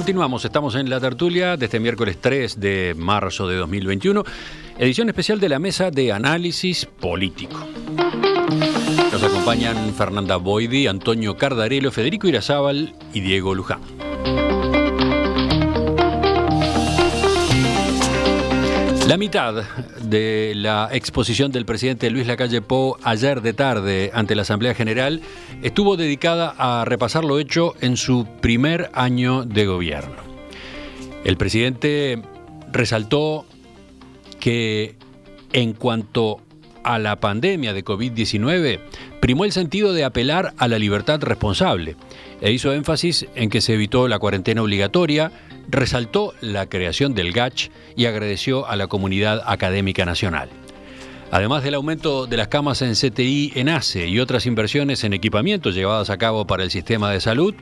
Continuamos, estamos en la tertulia de este miércoles 3 de marzo de 2021, edición especial de la Mesa de Análisis Político. Nos acompañan Fernanda Boidi, Antonio Cardarello, Federico Irazábal y Diego Luján. La mitad de la exposición del presidente Luis Lacalle Pou ayer de tarde ante la Asamblea General estuvo dedicada a repasar lo hecho en su primer año de gobierno. El presidente resaltó que en cuanto a la pandemia de COVID-19, primó el sentido de apelar a la libertad responsable e hizo énfasis en que se evitó la cuarentena obligatoria, resaltó la creación del GACH y agradeció a la comunidad académica nacional. Además del aumento de las camas en CTI, ENACE y otras inversiones en equipamientos llevadas a cabo para el sistema de salud,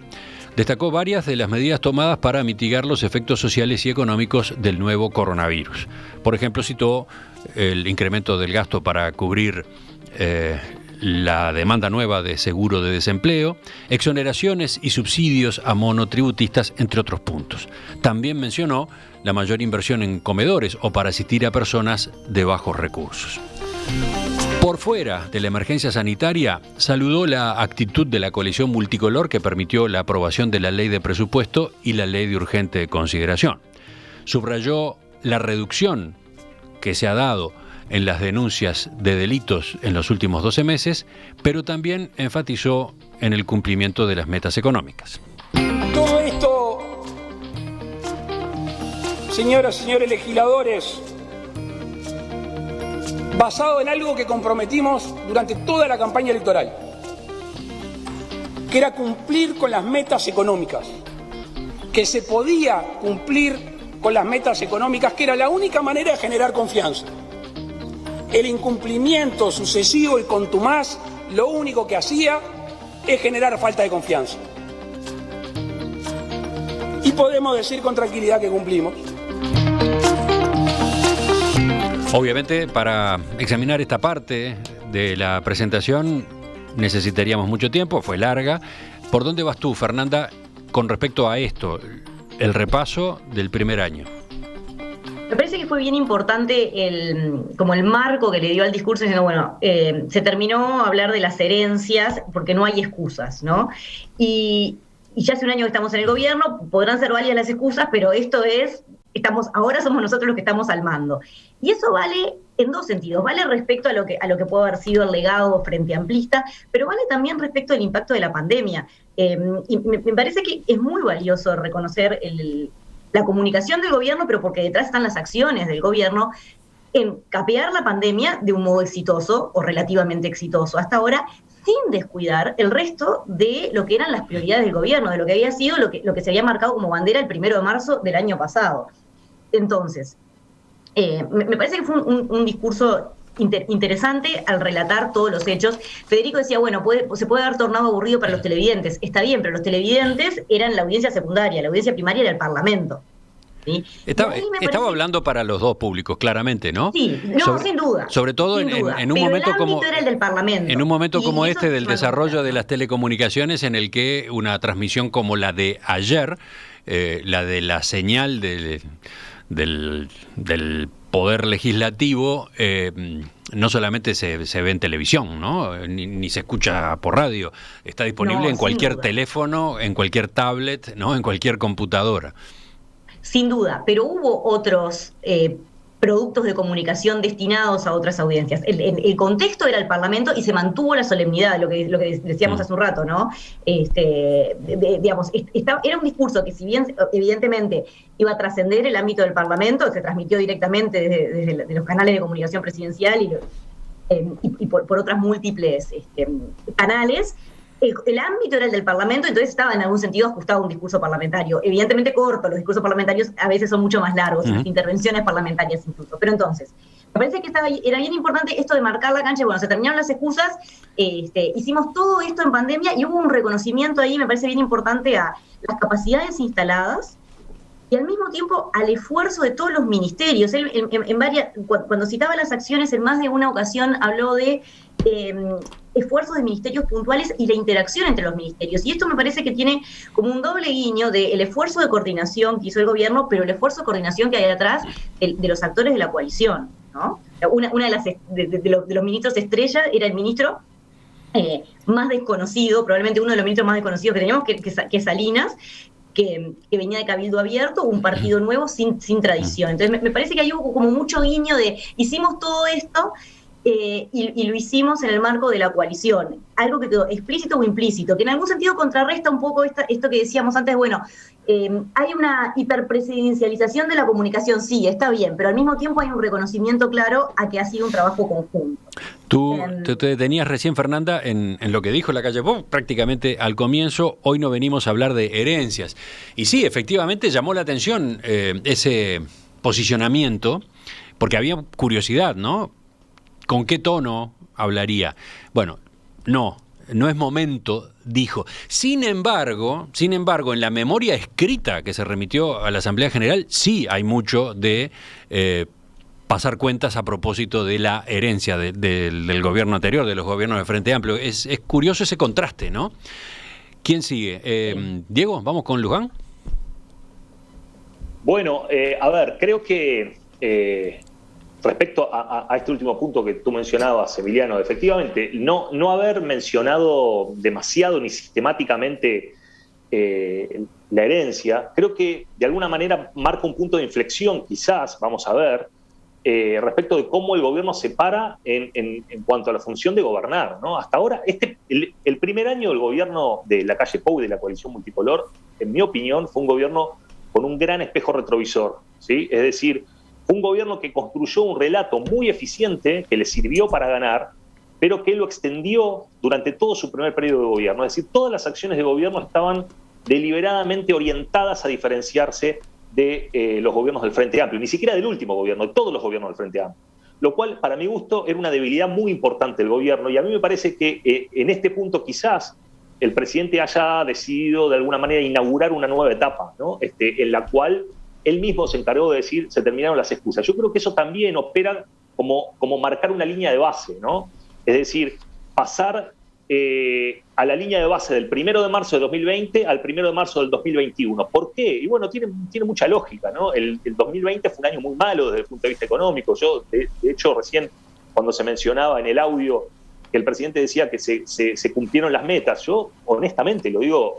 destacó varias de las medidas tomadas para mitigar los efectos sociales y económicos del nuevo coronavirus. Por ejemplo, citó el incremento del gasto para cubrir la demanda nueva de seguro de desempleo, exoneraciones y subsidios a monotributistas, entre otros puntos. También mencionó la mayor inversión en comedores o para asistir a personas de bajos recursos. Por fuera de la emergencia sanitaria, saludó la actitud de la coalición multicolor que permitió la aprobación de la ley de presupuesto y la ley de urgente consideración. Subrayó la reducción que se ha dado en las denuncias de delitos en los últimos 12 meses, pero también enfatizó en el cumplimiento de las metas económicas. Todo esto, señoras y señores legisladores, basado en algo que comprometimos durante toda la campaña electoral, que era cumplir con las metas económicas, que se podía cumplir con las metas económicas, que era la única manera de generar confianza. El incumplimiento sucesivo y contumaz lo único que hacía es generar falta de confianza. Y podemos decir con tranquilidad que cumplimos. Obviamente, para examinar esta parte de la presentación necesitaríamos mucho tiempo, fue larga. ¿Por dónde vas tú, Fernanda, con respecto a esto, el repaso del primer año? Me parece que fue bien importante como el marco que le dio al discurso, diciendo, bueno, se terminó a hablar de las herencias porque no hay excusas, ¿no? Y ya hace un año que estamos en el gobierno, podrán ser válidas las excusas, pero ahora somos nosotros los que estamos al mando. Y eso vale en dos sentidos. Vale respecto a lo que puede haber sido el legado frente amplista, pero vale también respecto al impacto de la pandemia. Y me parece que es muy valioso reconocer la comunicación del gobierno, pero porque detrás están las acciones del gobierno en capear la pandemia de un modo exitoso o relativamente exitoso hasta ahora, sin descuidar el resto de lo que eran las prioridades del gobierno, de lo que había sido lo que se había marcado como bandera el 1 de marzo del año pasado. Entonces, me parece que fue un discurso interesante al relatar todos los hechos. Federico decía, bueno, se puede haber tornado aburrido para los televidentes. Está bien, pero los televidentes eran la audiencia secundaria, la audiencia primaria era el Parlamento. ¿Sí? Estaba hablando para los dos públicos, claramente, ¿no? Sí, sin duda. Sobre todo en un momento como era el del Parlamento. En un momento como este del desarrollo de las telecomunicaciones, en el que una transmisión como la de ayer, la de la señal del Poder Legislativo, no solamente se ve en televisión, ¿no? Ni se escucha por radio, está disponible en cualquier teléfono, en cualquier tablet, ¿no? En cualquier computadora. Sin duda, pero hubo otros productos de comunicación destinados a otras audiencias. El contexto era el Parlamento y se mantuvo la solemnidad, lo que decíamos hace un rato, ¿no? Era un discurso que, si bien evidentemente iba a trascender el ámbito del Parlamento, se transmitió directamente desde los canales de comunicación presidencial y por otras múltiples canales. El ámbito era el del Parlamento, entonces estaba en algún sentido ajustado a un discurso parlamentario. Evidentemente corto, los discursos parlamentarios a veces son mucho más largos, las intervenciones parlamentarias incluso. Pero entonces, me parece que era bien importante esto de marcar la cancha. Bueno, se terminaron las excusas, hicimos todo esto en pandemia y hubo un reconocimiento ahí, me parece bien importante, a las capacidades instaladas y al mismo tiempo al esfuerzo de todos los ministerios. Él, cuando citaba las acciones, en más de una ocasión habló de esfuerzos de ministerios puntuales y la interacción entre los ministerios. Y esto me parece que tiene como un doble guiño del esfuerzo de coordinación que hizo el gobierno, pero el esfuerzo de coordinación que hay atrás de los actores de la coalición, ¿no? Una de los ministros estrella era el ministro más desconocido, probablemente uno de los ministros más desconocidos que teníamos, que Salinas, que venía de Cabildo Abierto, un partido nuevo sin tradición. Entonces me parece que hay como mucho guiño de hicimos todo esto y lo hicimos en el marco de la coalición. Algo que quedó explícito o implícito, que en algún sentido contrarresta un poco esto que decíamos antes, bueno, hay una hiperpresidencialización de la comunicación, sí, está bien, pero al mismo tiempo hay un reconocimiento claro a que ha sido un trabajo conjunto. Tú te detenías recién, Fernanda, en lo que dijo Lacalle Pou prácticamente al comienzo. Hoy no venimos a hablar de herencias. Y sí, efectivamente llamó la atención ese posicionamiento, porque había curiosidad, ¿no? ¿Con qué tono hablaría? Bueno, no es momento, dijo. Sin embargo, en la memoria escrita que se remitió a la Asamblea General, sí hay mucho de pasar cuentas a propósito de la herencia del gobierno anterior, de los gobiernos de Frente Amplio. Es curioso ese contraste, ¿no? ¿Quién sigue? Diego, ¿vamos con Luján? Bueno, a ver, creo que respecto a este último punto que tú mencionabas, Emiliano, efectivamente, no haber mencionado demasiado ni sistemáticamente la herencia, creo que de alguna manera marca un punto de inflexión, quizás, vamos a ver, respecto de cómo el gobierno se para en cuanto a la función de gobernar, ¿no? Hasta ahora, el primer año del gobierno de Lacalle Pou y de la coalición multicolor, en mi opinión, fue un gobierno con un gran espejo retrovisor, ¿sí? Es decir, fue un gobierno que construyó un relato muy eficiente que le sirvió para ganar, pero que lo extendió durante todo su primer periodo de gobierno. Es decir, todas las acciones de gobierno estaban deliberadamente orientadas a diferenciarse de los gobiernos del Frente Amplio, ni siquiera del último gobierno, de todos los gobiernos del Frente Amplio. Lo cual, para mi gusto, era una debilidad muy importante del gobierno, y a mí me parece que en este punto quizás el presidente haya decidido de alguna manera inaugurar una nueva etapa, ¿no? En la cual él mismo se encargó de decir se terminaron las excusas. Yo creo que eso también opera como marcar una línea de base, ¿no? Es decir, pasar a la línea de base del 1 de marzo de 2020 al 1 de marzo del 2021. ¿Por qué? Y bueno, tiene mucha lógica, ¿no? El 2020 fue un año muy malo desde el punto de vista económico. Yo, de hecho, recién cuando se mencionaba en el audio que el presidente decía que se cumplieron las metas, yo honestamente lo digo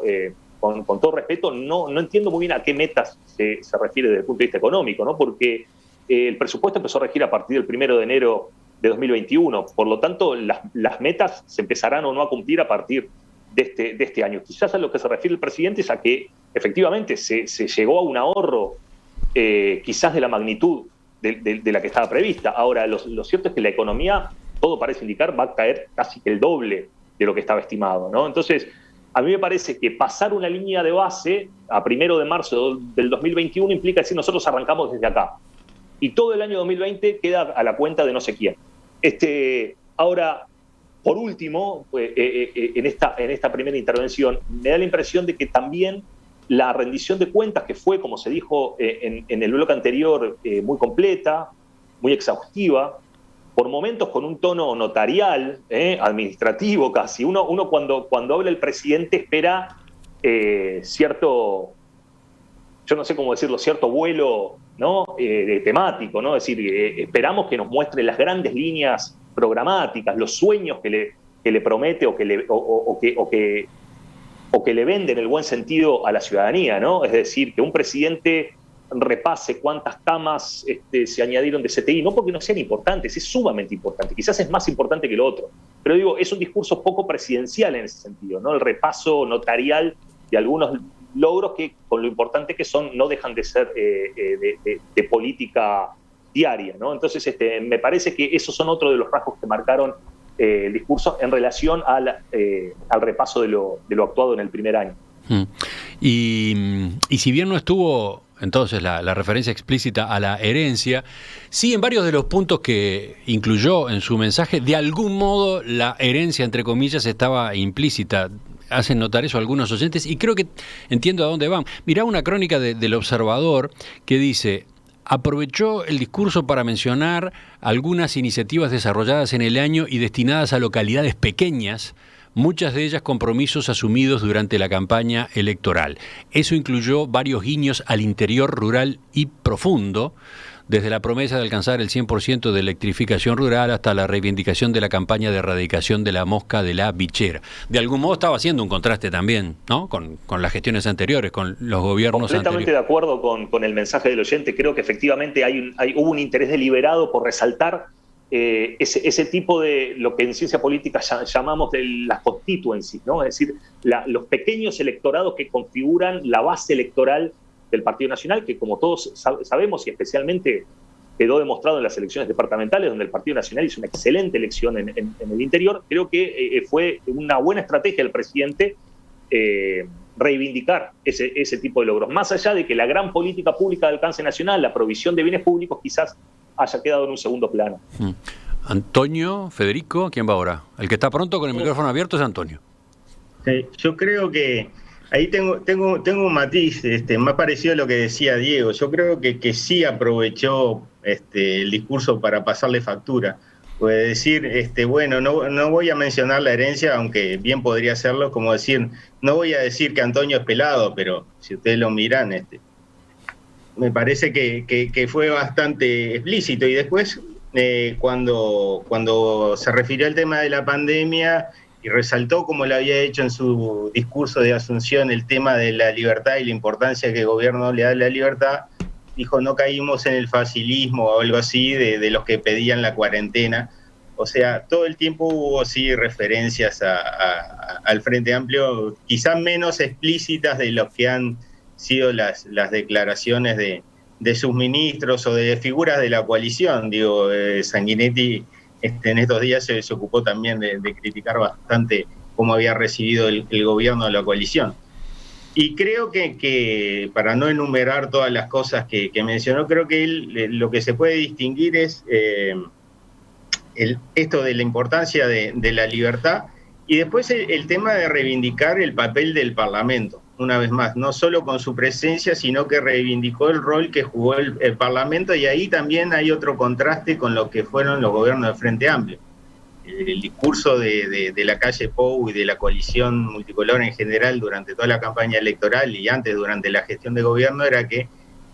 con todo respeto, no entiendo muy bien a qué metas se refiere desde el punto de vista económico, ¿no? Porque el presupuesto empezó a regir a partir del 1 de enero de 2021. Por lo tanto, las metas se empezarán o no a cumplir a partir de este año. Quizás a lo que se refiere el presidente es a que efectivamente se llegó a un ahorro quizás de la magnitud de la que estaba prevista. Ahora, lo cierto es que la economía, todo parece indicar, va a caer casi que el doble de lo que estaba estimado, ¿no? Entonces, a mí me parece que pasar una línea de base a 1 de marzo del 2021 implica decir nosotros arrancamos desde acá. Y todo el año 2020 queda a la cuenta de no sé quién. Ahora, por último, en esta primera intervención, me da la impresión de que también la rendición de cuentas, que fue, como se dijo en el bloque anterior, muy completa, muy exhaustiva, por momentos con un tono notarial, administrativo casi. Uno cuando habla el presidente espera cierto, yo no sé cómo decirlo, cierto vuelo, ¿no? Temático, ¿no? Es decir, esperamos que nos muestre las grandes líneas programáticas, los sueños que le promete o que le vende en el buen sentido a la ciudadanía, ¿no? Es decir, que un presidente repase cuántas camas se añadieron de CTI, no porque no sean importantes, es sumamente importante, quizás es más importante que lo otro, pero digo, es un discurso poco presidencial en ese sentido, ¿no? El repaso notarial de algunos logros que, con lo importante que son, no dejan de ser de política diaria, ¿no? Entonces, me parece que esos son otros de los rasgos que marcaron el discurso en relación al repaso de lo actuado en el primer año. Y si bien no estuvo entonces la referencia explícita a la herencia, sí en varios de los puntos que incluyó en su mensaje, de algún modo la herencia, entre comillas, estaba implícita. Hacen notar eso algunos oyentes y creo que entiendo a dónde van. Mirá una crónica del Observador que dice: aprovechó el discurso para mencionar algunas iniciativas desarrolladas en el año y destinadas a localidades pequeñas, muchas de ellas compromisos asumidos durante la campaña electoral. Eso incluyó varios guiños al interior rural y profundo, desde la promesa de alcanzar el 100% de electrificación rural hasta la reivindicación de la campaña de erradicación de la mosca de la bichera. De algún modo estaba haciendo un contraste también, ¿no? Con las gestiones anteriores, con los gobiernos completamente anteriores. de acuerdo con el mensaje del oyente. Creo que efectivamente hubo un interés deliberado por resaltar ese tipo de lo que en ciencia política llamamos de las constituencies, ¿no? Es decir, los pequeños electorados que configuran la base electoral del Partido Nacional, que como todos sabemos y especialmente quedó demostrado en las elecciones departamentales, donde el Partido Nacional hizo una excelente elección en el interior. Creo que fue una buena estrategia del presidente reivindicar ese tipo de logros, más allá de que la gran política pública de alcance nacional, la provisión de bienes públicos, quizás haya quedado en un segundo plano. Antonio, Federico, ¿quién va ahora? El que está pronto con el micrófono abierto es Antonio. Sí, yo creo que ahí tengo un matiz más parecido a lo que decía Diego. Yo creo que sí aprovechó el discurso para pasarle factura. Puede decir, bueno, no voy a mencionar la herencia, aunque bien podría hacerlo, como decir, no voy a decir que Antonio es pelado, pero si ustedes lo miran, me parece que fue bastante explícito. Y después, cuando se refirió al tema de la pandemia y resaltó, como lo había hecho en su discurso de Asunción, el tema de la libertad y la importancia que el gobierno le da a la libertad, dijo, no caímos en el facilismo o algo así de los que pedían la cuarentena. O sea, todo el tiempo hubo sí referencias al Frente Amplio, quizás menos explícitas de lo que han sido las declaraciones de sus ministros o de figuras de la coalición. Digo, Sanguinetti en estos días se ocupó también de criticar bastante cómo había recibido el gobierno de la coalición. Y creo que para no enumerar todas las cosas que mencionó, creo que lo que se puede distinguir es esto de la importancia de la libertad y después el tema de reivindicar el papel del Parlamento. Una vez más, no solo con su presencia, sino que reivindicó el rol que jugó el Parlamento, y ahí también hay otro contraste con lo que fueron los gobiernos del Frente Amplio. El discurso de la calle Pou y de la coalición multicolor en general durante toda la campaña electoral y antes durante la gestión de gobierno era que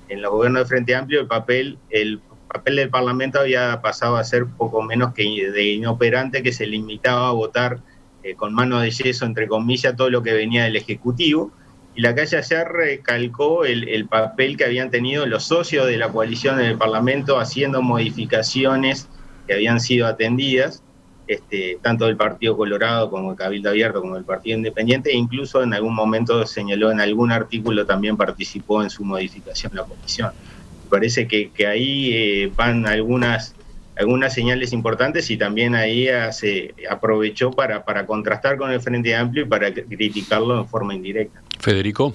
en los gobiernos del Frente Amplio el papel del Parlamento había pasado a ser poco menos que de inoperante, que se limitaba a votar con mano de yeso, entre comillas, todo lo que venía del Ejecutivo. Y la calle ayer recalcó el papel que habían tenido los socios de la coalición en el Parlamento haciendo modificaciones que habían sido atendidas, tanto del Partido Colorado como el Cabildo Abierto como el Partido Independiente, e incluso en algún momento señaló en algún artículo también participó en su modificación la comisión. Me parece que ahí van algunas señales importantes, y también ahí se aprovechó para contrastar con el Frente Amplio y para criticarlo en forma indirecta. Federico.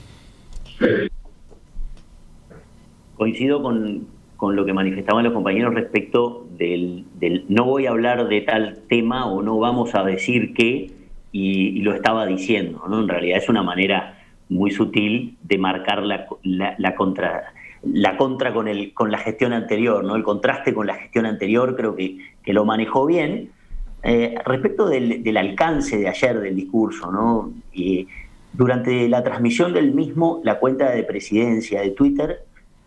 Coincido con lo que manifestaban los compañeros respecto del no voy a hablar de tal tema o no vamos a decir qué, y lo estaba diciendo, ¿no? En realidad es una manera muy sutil de marcar la contra con la gestión anterior, ¿no? El contraste con la gestión anterior creo que lo manejó bien. Respecto del alcance de ayer del discurso, ¿no? Durante la transmisión del mismo, la cuenta de presidencia de Twitter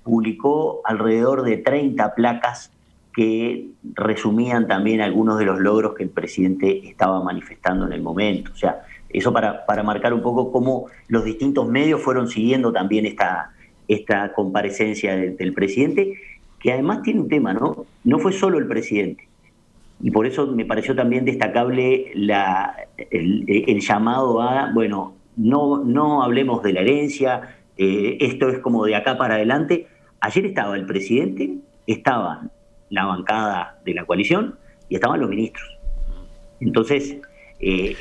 publicó alrededor de 30 placas que resumían también algunos de los logros que el presidente estaba manifestando en el momento. O sea, eso para marcar un poco cómo los distintos medios fueron siguiendo también esta comparecencia del presidente, que además tiene un tema, ¿no? No fue solo el presidente. Y por eso me pareció también destacable el llamado a, bueno, no hablemos de la herencia, esto es como de acá para adelante. Ayer estaba el presidente, estaba la bancada de la coalición y estaban los ministros. Entonces,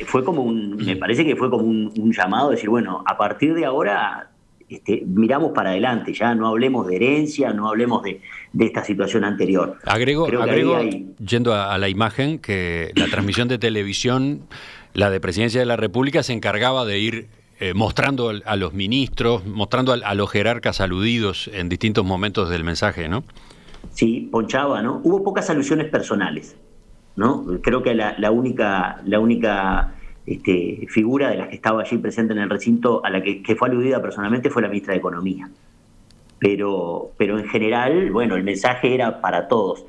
fue como me parece que fue como un llamado a decir, bueno, a partir de ahora miramos para adelante, ya no hablemos de herencia, no hablemos de esta situación anterior. Agrego yendo a la imagen, que la transmisión de televisión, la de Presidencia de la República, se encargaba de ir mostrando a los ministros, mostrando a los jerarcas aludidos en distintos momentos del mensaje, ¿no? Sí, ponchaba, ¿no? Hubo pocas alusiones personales, ¿no? Creo que la única figura de las que estaba allí presente en el recinto a la que fue aludida personalmente fue la ministra de Economía. Pero en general, bueno, el mensaje era para todos.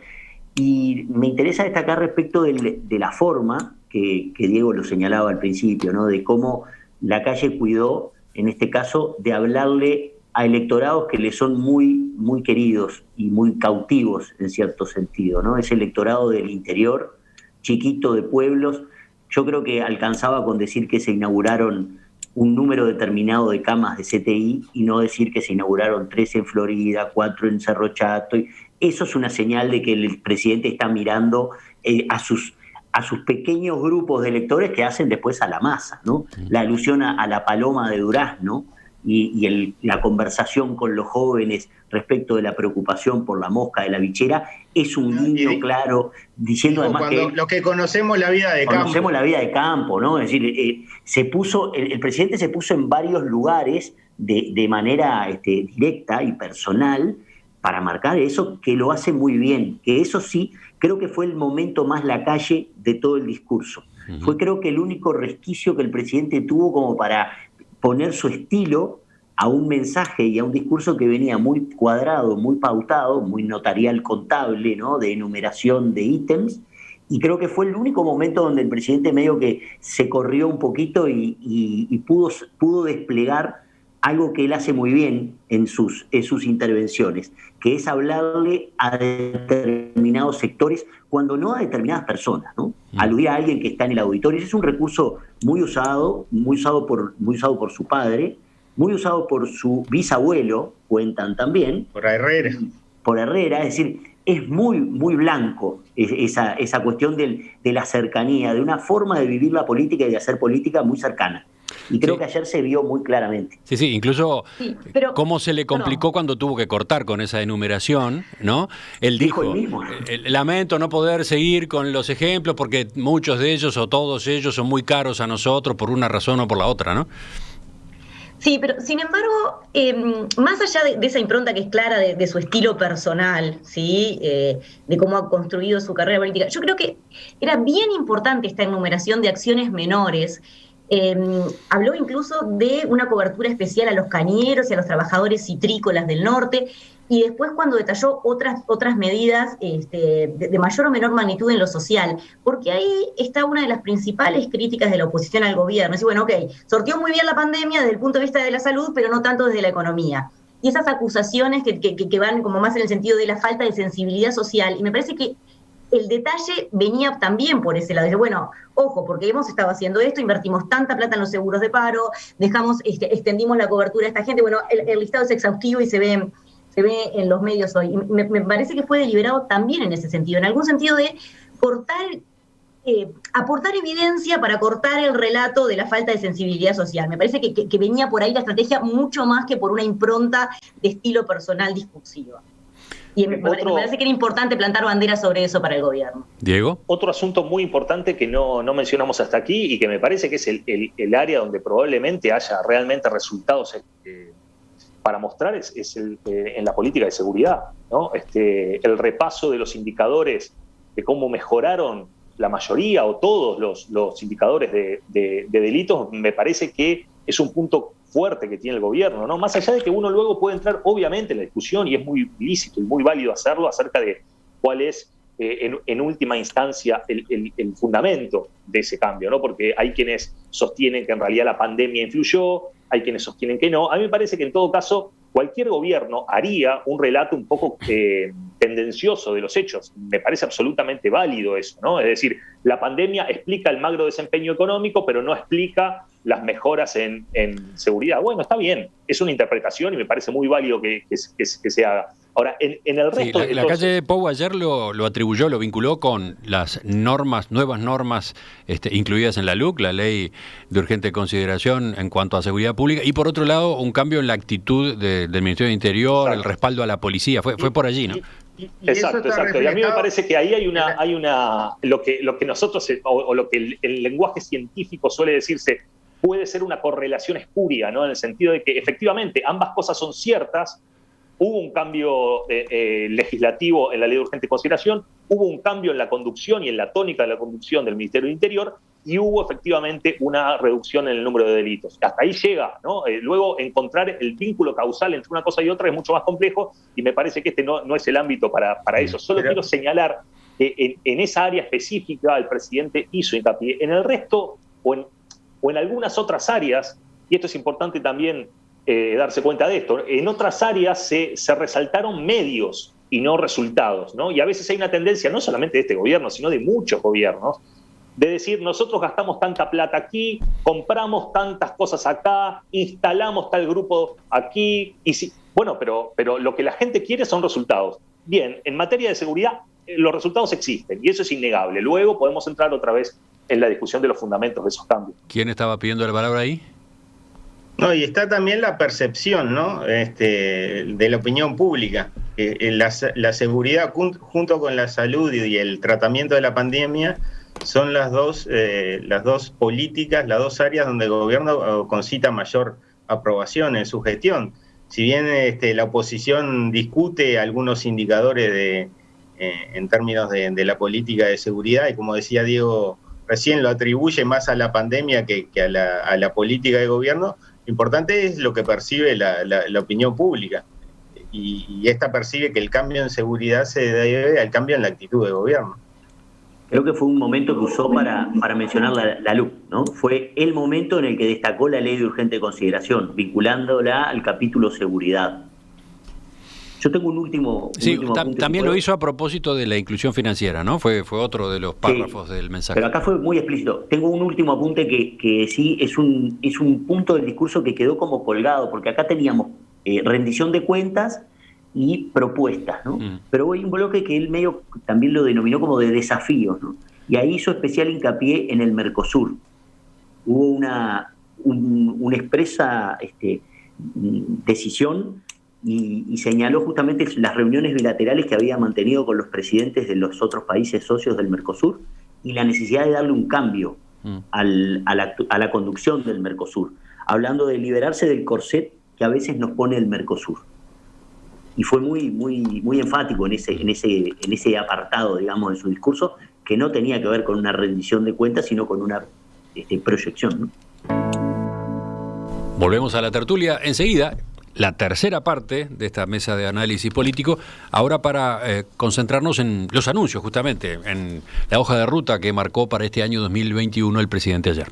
Y me interesa destacar respecto de la forma que Diego lo señalaba al principio, ¿no? De cómo Lacalle cuidó, en este caso, de hablarle a electorados que le son muy, muy queridos y muy cautivos en cierto sentido, ¿no? Ese electorado del interior, chiquito, de pueblos. Yo creo que alcanzaba con decir que se inauguraron un número determinado de camas de CTI y no decir que se inauguraron 3 en Florida, 4 en Cerro Chato. Eso es una señal de que el presidente está mirando a sus pequeños grupos de electores que hacen después a la masa, ¿no? La alusión a la paloma de Durazno y la conversación con los jóvenes respecto de la preocupación por la mosca de la bichera es un guiño claro, diciendo además que los que conocemos la vida de campo. Conocemos la vida de campo, ¿no? Es decir, el presidente se puso en varios lugares de manera directa y personal para marcar eso, que lo hace muy bien, que eso sí, creo que fue el momento más Lacalle de todo el discurso. Uh-huh. Fue creo que el único resquicio que el presidente tuvo como para poner su estilo a un mensaje y a un discurso que venía muy cuadrado, muy pautado, muy notarial contable, ¿no? De enumeración de ítems, y creo que fue el único momento donde el presidente medio que se corrió un poquito y pudo desplegar algo que él hace muy bien en sus intervenciones, que es hablarle a determinados sectores cuando no a determinadas personas, ¿no? Aludir a alguien que está en el auditorio. Ese es un recurso muy usado por su padre, muy usado por su bisabuelo, cuentan también. Por Herrera. Es decir, es muy, muy blanco esa cuestión de la cercanía, de una forma de vivir la política y de hacer política muy cercana. Y creo que ayer se vio muy claramente. Sí, incluso cómo se le complicó cuando tuvo que cortar con esa enumeración, ¿no? Él dijo, lamento no poder seguir con los ejemplos porque muchos de ellos o todos ellos son muy caros a nosotros por una razón o por la otra, ¿no? Sí, pero sin embargo, más allá de esa impronta que es clara de su estilo personal, ¿sí? De cómo ha construido su carrera política, yo creo que era bien importante esta enumeración de acciones menores. Habló incluso de una cobertura especial a los cañeros y a los trabajadores citrícolas del norte, y después cuando detalló otras medidas de mayor o menor magnitud en lo social, porque ahí está una de las principales críticas de la oposición al gobierno. Es decir, bueno, ok, sortió muy bien la pandemia desde el punto de vista de la salud, pero no tanto desde la economía. Y esas acusaciones que van como más en el sentido de la falta de sensibilidad social, y me parece que el detalle venía también por ese lado. Dice, bueno, ojo, porque hemos estado haciendo esto, invertimos tanta plata en los seguros de paro, extendimos la cobertura a esta gente. Bueno, el listado es exhaustivo y se ve en los medios hoy. Y me parece que fue deliberado también en ese sentido, en algún sentido de aportar evidencia para cortar el relato de la falta de sensibilidad social. Me parece que venía por ahí la estrategia mucho más que por una impronta de estilo personal discursiva. Y me parece que era importante plantar banderas sobre eso para el gobierno. Diego. Otro asunto muy importante que no mencionamos hasta aquí y que me parece que es el área donde probablemente haya realmente resultados para mostrar es en la política de seguridad, ¿no? El repaso de los indicadores de cómo mejoraron la mayoría o todos los indicadores de delitos, me parece que es un punto fuerte que tiene el gobierno, ¿no? Más allá de que uno luego puede entrar obviamente en la discusión, y es muy lícito y muy válido hacerlo, acerca de cuál es en última instancia el fundamento de ese cambio, ¿no? Porque hay quienes sostienen que en realidad la pandemia influyó, hay quienes sostienen que no. A mí me parece que en todo caso cualquier gobierno haría un relato un poco tendencioso de los hechos. Me parece absolutamente válido eso, ¿no? Es decir, la pandemia explica el magro desempeño económico, pero no explica las mejoras en seguridad. Bueno, está bien, es una interpretación y me parece muy válido que se haga. Ahora, en el resto... Sí, la calle Pou ayer lo atribuyó, lo vinculó con las nuevas normas incluidas en la LUC, la Ley de Urgente Consideración en cuanto a seguridad pública, y por otro lado, un cambio en la actitud del Ministerio de Interior, exacto, el respaldo a la policía. Fue por allí, ¿no? Exacto. Y a mí me parece que ahí hay una lo que nosotros, o lo que el lenguaje científico suele decirse, puede ser una correlación espuria, ¿no? En el sentido de que efectivamente ambas cosas son ciertas. Hubo un cambio legislativo en la ley de urgente consideración, hubo un cambio en la conducción y en la tónica de la conducción del Ministerio del Interior, y hubo efectivamente una reducción en el número de delitos. Hasta ahí llega, ¿no? Luego encontrar el vínculo causal entre una cosa y otra es mucho más complejo, y me parece que este no es el ámbito para eso. Solo quiero señalar que en esa área específica el presidente hizo hincapié. En el resto, o en algunas otras áreas, y esto es importante también darse cuenta de esto, en otras áreas se resaltaron medios y no resultados, ¿no? Y a veces hay una tendencia, no solamente de este gobierno, sino de muchos gobiernos, de decir, nosotros gastamos tanta plata aquí, compramos tantas cosas acá, instalamos tal grupo aquí, bueno, pero lo que la gente quiere son resultados. Bien, en materia de seguridad, los resultados existen, y eso es innegable. Luego podemos entrar otra vez en la discusión de los fundamentos de esos cambios. ¿Quién estaba pidiendo la palabra ahí? No, y está también la percepción, ¿no? De la opinión pública. La seguridad junto con la salud y el tratamiento de la pandemia son las dos políticas, las dos áreas donde el gobierno concita mayor aprobación en su gestión. Si bien la oposición discute algunos indicadores en términos de la política de seguridad, y como decía Diego, recién lo atribuye más a la pandemia que a la política de gobierno, lo importante es lo que percibe la opinión pública. Y esta percibe que el cambio en seguridad se debe al cambio en la actitud de gobierno. Creo que fue un momento que usó para mencionar la LUC, ¿no? Fue el momento en el que destacó la ley de urgente consideración, vinculándola al capítulo seguridad. Yo tengo un último también lo hizo a propósito de la inclusión financiera, ¿no? Fue otro de los párrafos del mensaje. Pero acá fue muy explícito. Tengo un último apunte que sí es un punto del discurso que quedó como colgado, porque acá teníamos rendición de cuentas y propuestas, ¿no? Pero hay un bloque que él medio también lo denominó como de desafíos, ¿no? Y ahí hizo especial hincapié en el Mercosur. Hubo una expresa decisión y señaló justamente las reuniones bilaterales que había mantenido con los presidentes de los otros países socios del Mercosur y la necesidad de darle un cambio a la conducción del Mercosur, hablando de liberarse del corset que a veces nos pone el Mercosur. Y fue muy enfático en ese apartado, digamos, de su discurso, que no tenía que ver con una rendición de cuentas, sino con una proyección, ¿no? Volvemos a la tertulia enseguida. La tercera parte de esta mesa de análisis político, ahora para concentrarnos en los anuncios, justamente, en la hoja de ruta que marcó para este año 2021 el presidente ayer.